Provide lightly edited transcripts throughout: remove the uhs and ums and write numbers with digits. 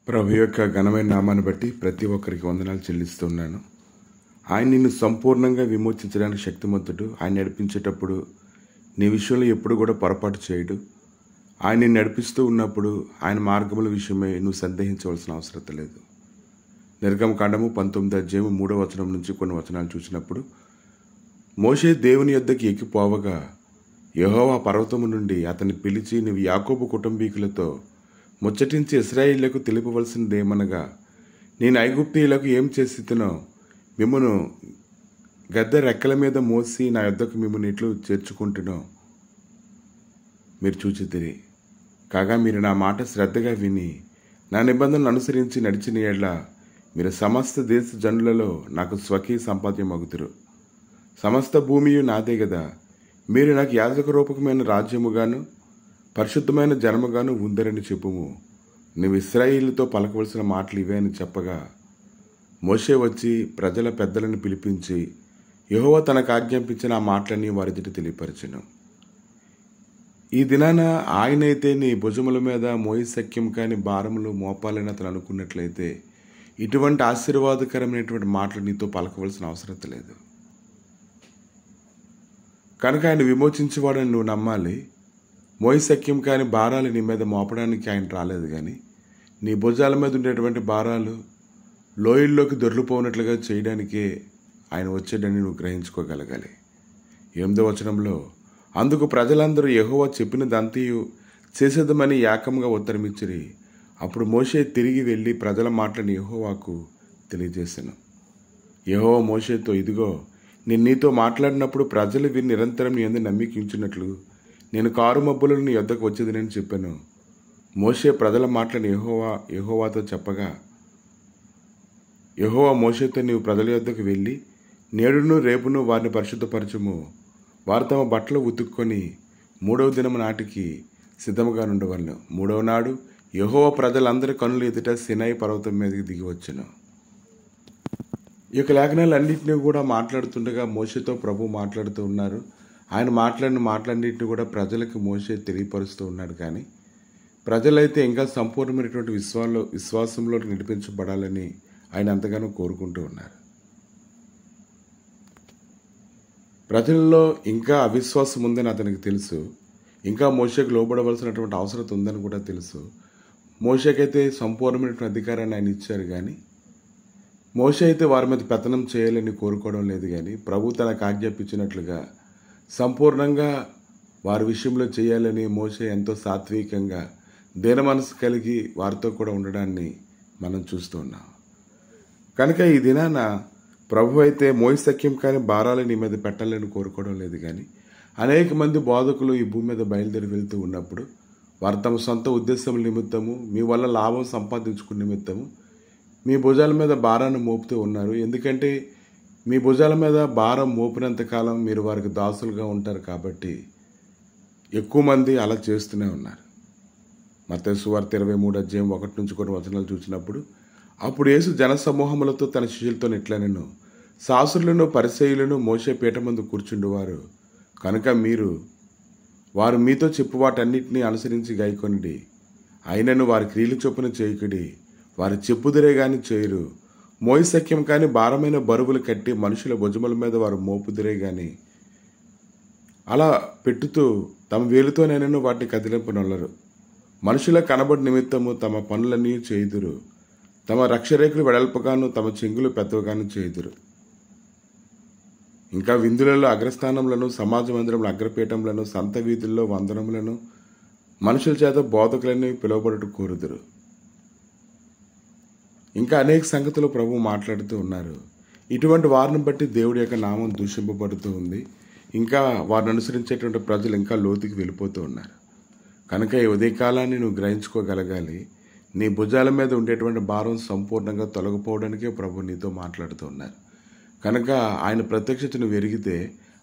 ప్రభు యొక్క ఘనమైన నామాన్ని బట్టి ప్రతి ఒక్కరికి వందనాలు చెల్లిస్తున్నాను. ఆయన నిన్ను సంపూర్ణంగా విమోచించడానికి శక్తిమంతుడు. ఆయన నడిపించేటప్పుడు నీ విషయంలో ఎప్పుడు కూడా పొరపాటు చేయడు. ఆయన నిన్ను నడిపిస్తూ ఉన్నప్పుడు ఆయన మార్గముల విషయమై నువ్వు సందేహించవలసిన అవసరం లేదు. నిర్గమకాండము 19:3 నుంచి కొన్ని వచనాలు చూసినప్పుడు, మోషే దేవుని యొద్దకు ఎక్కిపోవగా యెహోవా పర్వతము నుండి అతన్ని పిలిచి, నీవు యాకోబు కుటుంబీకులతో ముచ్చటించి ఇశ్రాయేలులకు తెలుపవలసినదేమనగా, నేను ఐగుప్తీయులకు ఏం చేసినో మిమ్మును గద్దె రెక్కల మీద మోసి నా యొద్దకు మిమ్మును ఎట్లు చేర్చుకుంటునో మీరు చూచితిరి. కాగా మీరు నా మాట శ్రద్ధగా విని నా నిబంధనలు అనుసరించి నడిచిన యెడల మీరు సమస్త దేశ జనులలో నాకు స్వకీయ సంపాద్యమగుదురు. సమస్త భూమియు నాదే గదా. మీరు నాకు యాజక రూపకమైన రాజ్యముగాను పరిశుద్ధమైన జన్మగాను ఉందరని చెప్పుము. నువ్వు ఇశ్రాయేలుతో పలకవలసిన మాటలు ఇవే అని చెప్పగా, మోషే వచ్చి ప్రజల పెద్దలను పిలిపించి యెహోవా తనకు ఆజ్ఞాపించిన ఆ మాటలన్నీ వారి ఎదుట తెలియపరచెను. ఈ దినాన ఆయనైతే నీ భుజముల మీద మోయశక్యం కాని భారములు మోపాలని అతను అనుకున్నట్లయితే ఇటువంటి ఆశీర్వాదకరమైనటువంటి మాటలు నీతో పలకవలసిన అవసరం లేదు. కనుక ఆయన విమోచించేవాడని నువ్వు నమ్మాలి. మోయశక్యం కాని భారాలు నీ మీద మోపడానికి ఆయన రాలేదు, కానీ నీ భుజాల మీద ఉండేటువంటి భారాలు లోయల్లోకి దొర్లిపోనట్లుగా చేయడానికే ఆయన వచ్చాడని నువ్వు గ్రహించుకోగలగాలి. 8వ వచనంలో, అందుకు ప్రజలందరూ యెహోవా చెప్పినదంతయు చేసేదమని ఏకంగా ఉత్తరమిచ్చిరి. అప్పుడు మోషే తిరిగి వెళ్ళి ప్రజల మాటలను యెహోవాకు తెలియజేశాను. యెహోవా మోషేతో, ఇదిగో నేను నీతో మాట్లాడినప్పుడు ప్రజలు వీరు నిరంతరం నీ యందు నమ్మిక ఉంచినట్లు నేను కారు మబ్బులను నీ యొద్దకు వచ్చేది నేను చెప్పాను. మోషే ప్రజల మాటలను యెహోవాతో చెప్పగా, యెహోవా మోషేతో, నీవు ప్రజల యొద్దకు వెళ్ళి నేడును రేపును వారిని పరిశుద్ధపరచుము. వారు తమ బట్టలు ఉతుక్కొని 3వ దినము నాటికి సిద్ధముగా నుండవలను. 3వ నాడు యెహోవా ప్రజలందరి కనుల ఎదుట సినాయి పర్వతం మీదకి దిగి వచ్చెను. ఈ యొక్క లేఖనాలన్నింటినీ కూడా మాట్లాడుతుండగా మోషేతో ప్రభు మాట్లాడుతూ ఉన్నారు. ఆయన మాట్లాడిన మాటలన్నింటినీ కూడా ప్రజలకు మోషే తెలియపరుస్తూ ఉన్నాడు. కానీ ప్రజలైతే ఇంకా సంపూర్ణమైనటువంటి విశ్వాసంలో నడిపించబడాలని ఆయన ఎంతగానో కోరుకుంటూ ఉన్నారు. ప్రజల్లో ఇంకా అవిశ్వాసం ఉందని అతనికి తెలుసు. ఇంకా మోషేకు లోబడవలసినటువంటి అవసరం ఉందని కూడా తెలుసు. మోషేకైతే సంపూర్ణమైనటువంటి అధికారాన్ని ఆయన ఇచ్చారు, కానీ మోషే అయితే వారి మీద పెత్తనం చేయాలని కోరుకోవడం లేదు. కానీ ప్రభు తనకు ఆజ్ఞాపించినట్లుగా సంపూర్ణంగా వారి విషయంలో చేయాలని మోషే ఎంతో సాత్వికంగా దీన మనసు కలిగి వారితో కూడా ఉండడాన్ని మనం చూస్తూ ఉన్నాం. కనుక ఈ దినాన ప్రభు అయితే మోయశక్యం కాని భారాలు నీ మీద పెట్టాలని కోరుకోవడం లేదు. కానీ అనేక మంది బోధకులు ఈ భూమి మీద బయలుదేరి వెళ్తూ ఉన్నప్పుడు వారు తమ సొంత ఉద్దేశం నిమిత్తము, మీ వల్ల లాభం సంపాదించుకునే నిమిత్తము మీ భుజాల మీద భారాన్ని మోపుతూ ఉన్నారు. ఎందుకంటే మీ భుజాల మీద భారం మోపినంతకాలం మీరు వారికి దాసులుగా ఉంటారు. కాబట్టి ఎక్కువ మంది అలా చేస్తూనే ఉన్నారు. మత్తయి సువార్త 23:1 నుంచి కొన్ని వచనాలు చూసినప్పుడు, అప్పుడు యేసు జనసమూహములతో తన శిష్యులతో ఇట్లనెను, శాస్త్రులను పరిసయ్యులను మోషే పీఠ ముందు కూర్చుండువారు కనుక వారు మీతో చెప్పు వాటన్నిటినీ అనుసరించి గైకొనిడి. అయినను వారి క్రియలు చొప్పున చేయకుడి. వారి చెప్పుదురే గాని చేయరు. మోయశక్యం కాని భారమైన బరువులు కట్టి మనుషుల భుజముల మీద వారు మోపుదురే గాని అలా పెట్టుతూ తమ వేలుతోనైనా వాటిని కదిలింపనొల్లరు. మనుషుల కనబడి నిమిత్తము తమ పనులన్నీ చేయుదురు. తమ రక్షరేఖలు వెడల్పుగాను తమ చెంగులు పెద్దవిగాను చేయుదురు. ఇంకా విందులలో అగ్రస్థానములను, సమాజ మందిరముల అగ్రపీఠములను, సంత వీధుల్లో వందనములను, మనుషుల చేత బోధకులని పిలువబడుట కోరుదురు. ఇంకా అనేక సంగతులు ప్రభు మాట్లాడుతూ ఉన్నారు. ఇటువంటి వారిని బట్టి దేవుడి యొక్క నామం దూషింపబడుతూ ఉంది. ఇంకా వారిని అనుసరించేటువంటి ప్రజలు ఇంకా లోతుకి వెళ్ళిపోతూ ఉన్నారు. కనుక ఈ ఉదయకాలాన్ని నువ్వు గ్రహించుకోగలగాలి. నీ భుజాల మీద ఉండేటువంటి భారం సంపూర్ణంగా తొలగిపోవడానికే ప్రభు నీతో మాట్లాడుతూ ఉన్నారు. కనుక ఆయన ప్రత్యక్షత నువ్వు ఎరిగితే,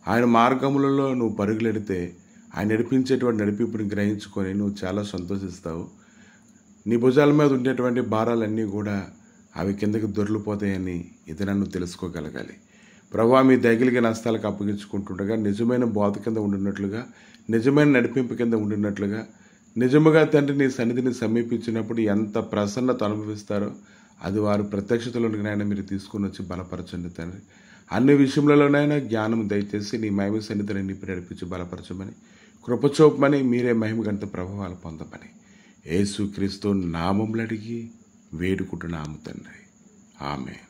ఆయన మార్గములలో నువ్వు పరుగులెడితే, ఆయన నడిపించేటువంటి నడిపింపుని గ్రహించుకొని నువ్వు చాలా సంతోషిస్తావు. నీ భుజాల మీద ఉండేటువంటి భారాలన్నీ కూడా అవి కిందకి దొర్లిపోతాయని ఇది నన్ను తెలుసుకోగలగాలి. ప్రభువా, మీ దయగలిగిన నష్టాలకు అప్పగించుకుంటుండగా నిజమైన బోధ కింద ఉండినట్లుగా, నిజమైన నడిపింపు కింద ఉండినట్లుగా నిజముగా తండ్రి నీ సన్నిధిని సమీపించినప్పుడు ఎంత ప్రసన్నత అనుభవిస్తారో అది వారు ప్రత్యక్షతలోనికైనా మీరు తీసుకుని వచ్చి బలపరచండి తండ్రి. అన్ని విషయంలోనైనా జ్ఞానం దయచేసి నీ మహిమ సన్నిధిని నింపి నడిపించి బలపరచమని, కృపచూపమని, మీరే మహిమ గంట ప్రభావాలు పొందమని యేసుక్రీస్తు నామములో అడిగి వేడుకుంటున్నాము తండ్రి. ఆమేన్.